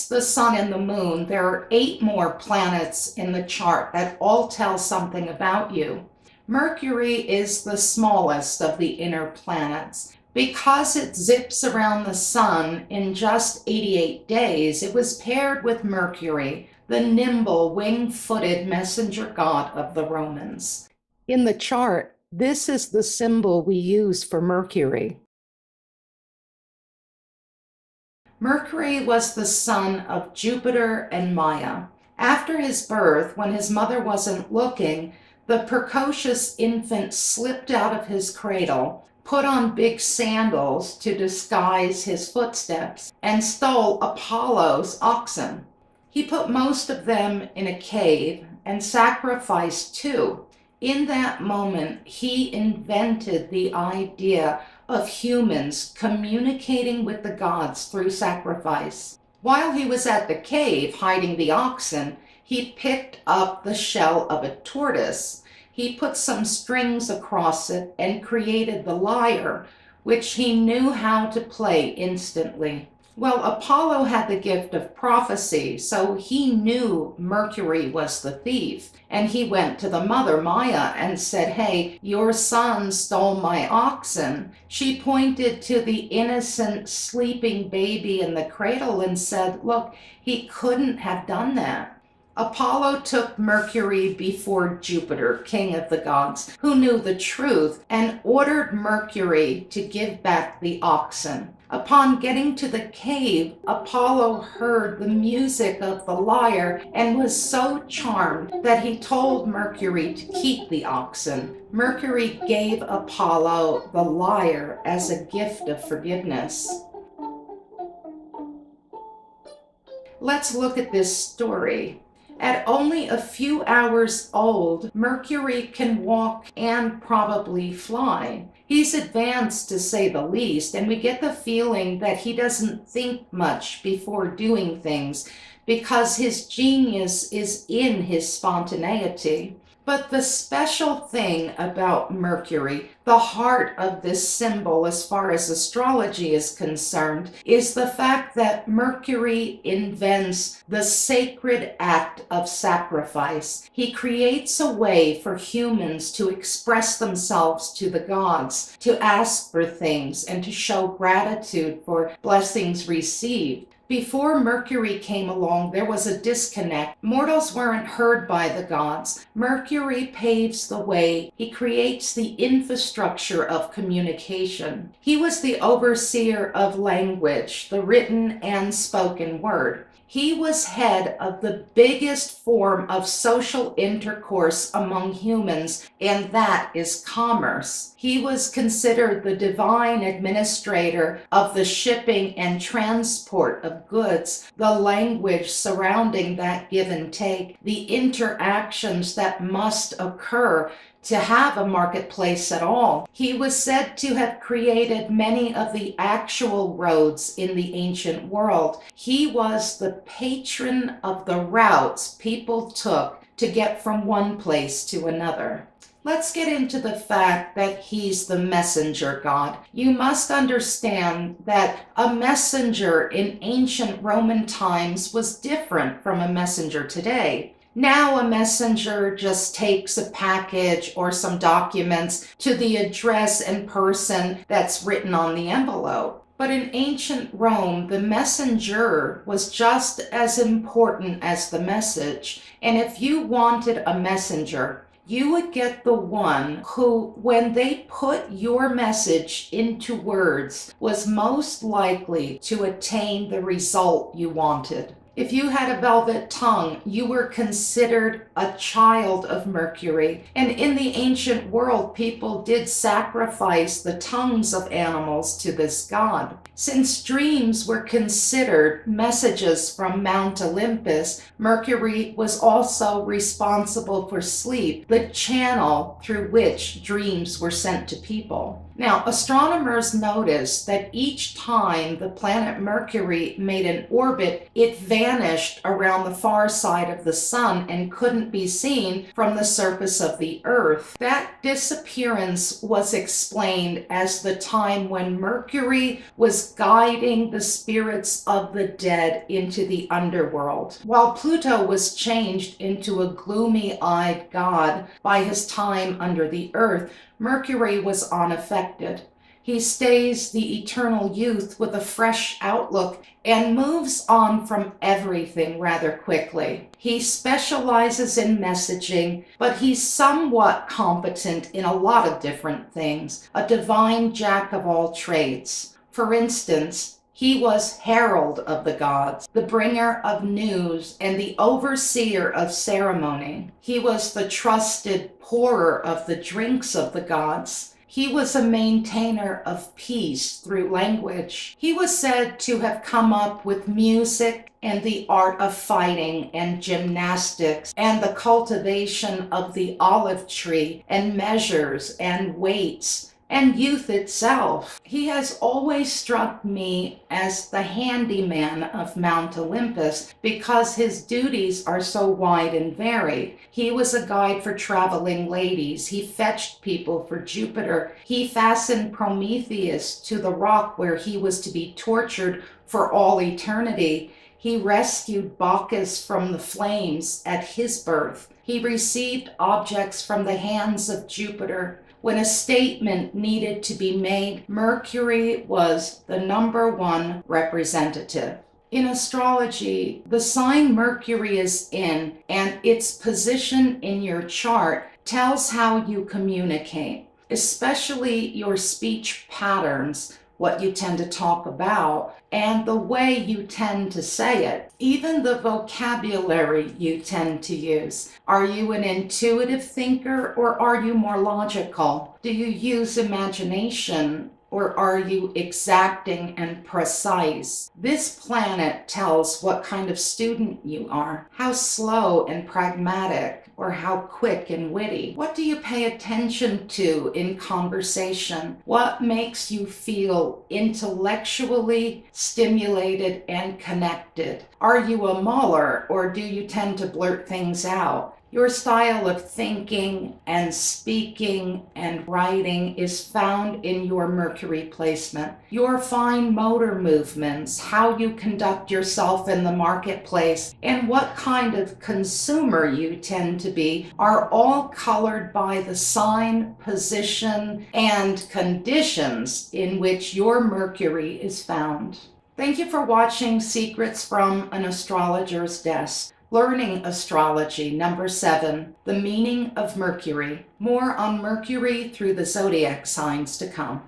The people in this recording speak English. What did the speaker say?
the sun and the moon, there are 8 more planets in the chart that all tell something about you. Mercury is the smallest of the inner planets. Because it zips around the sun in just 88 days, it was paired with Mercury, the nimble, wing-footed messenger god of the Romans. In the chart, this is the symbol we use for Mercury. Mercury was the son of Jupiter and Maya. After his birth, when his mother wasn't looking, the precocious infant slipped out of his cradle, put on big sandals to disguise his footsteps, and stole Apollo's oxen. He put most of them in a cave and sacrificed 2. In that moment, he invented the idea of humans communicating with the gods through sacrifice. While he was at the cave hiding the oxen, he picked up the shell of a tortoise. He put some strings across it and created the lyre, which he knew how to play instantly. Well, Apollo had the gift of prophecy, so he knew Mercury was the thief. And he went to the mother, Maya, and said, "Hey, your son stole my oxen." She pointed to the innocent sleeping baby in the cradle and said, "Look, he couldn't have done that." Apollo took Mercury before Jupiter, king of the gods, who knew the truth, and ordered Mercury to give back the oxen. Upon getting to the cave, Apollo heard the music of the lyre and was so charmed that he told Mercury to keep the oxen. Mercury gave Apollo the lyre as a gift of forgiveness. Let's look at this story. At only a few hours old, Mercury can walk and probably fly. He's advanced, to say the least, and we get the feeling that he doesn't think much before doing things because his genius is in his spontaneity. But the special thing about Mercury, the heart of this symbol as far as astrology is concerned, is the fact that Mercury invents the sacred act of sacrifice. He creates a way for humans to express themselves to the gods, to ask for things, and to show gratitude for blessings received. Before Mercury came along, there was a disconnect. Mortals weren't heard by the gods. Mercury paves the way. He creates the infrastructure of communication. He was the overseer of language, the written and spoken word. He was head of the biggest form of social intercourse among humans, and that is commerce. He was considered the divine administrator of the shipping and transport of goods, the language surrounding that give and take, the interactions that must occur to have a marketplace at all. He was said to have created many of the actual roads in the ancient world. He was the patron of the routes people took to get from one place to another. Let's get into the fact that he's the messenger god. You must understand that a messenger in ancient Roman times was different from a messenger today. Now a messenger just takes a package or some documents to the address and person that's written on the envelope. But in ancient Rome, the messenger was just as important as the message. And if you wanted a messenger, you would get the one who, when they put your message into words, was most likely to attain the result you wanted. If you had a velvet tongue, you were considered a child of Mercury. And in the ancient world, people did sacrifice the tongues of animals to this god. Since dreams were considered messages from Mount Olympus, Mercury was also responsible for sleep, the channel through which dreams were sent to people. Now, astronomers noticed that each time the planet Mercury made an orbit, it vanished vanished around the far side of the sun and couldn't be seen from the surface of the earth. That disappearance was explained as the time when Mercury was guiding the spirits of the dead into the underworld, while Pluto was changed into a gloomy-eyed god by his time under the earth. Mercury was unaffected. He stays the eternal youth with a fresh outlook and moves on from everything rather quickly. He specializes in messaging, but he's somewhat competent in a lot of different things, a divine jack of all trades. For instance, he was herald of the gods, the bringer of news, and the overseer of ceremony. He was the trusted pourer of the drinks of the gods. He was a maintainer of peace through language. He was said to have come up with music and the art of fighting and gymnastics and the cultivation of the olive tree and measures and weights and youth itself. He has always struck me as the handyman of Mount Olympus because his duties are so wide and varied. He was a guide for traveling ladies. He fetched people for Jupiter. He fastened Prometheus to the rock where he was to be tortured for all eternity. He rescued Bacchus from the flames at his birth. He received objects from the hands of Jupiter. When a statement needed to be made, Mercury was the #1 representative. In astrology, the sign Mercury is in and its position in your chart tells how you communicate, especially your speech patterns, what you tend to talk about, and the way you tend to say it, even the vocabulary you tend to use. Are you an intuitive thinker or are you more logical? Do you use imagination or are you exacting and precise? This planet tells what kind of student you are, how slow and pragmatic, or how quick and witty. What do you pay attention to in conversation? What makes you feel intellectually stimulated and connected? Are you a muller or do you tend to blurt things out? Your style of thinking and speaking and writing is found in your Mercury placement. Your fine motor movements, how you conduct yourself in the marketplace, and what kind of consumer you tend to be are all colored by the sign, position, and conditions in which your Mercury is found. Thank you for watching Secrets from an Astrologer's Desk. Learning Astrology, #7, The Meaning of Mercury. More on Mercury through the zodiac signs to come.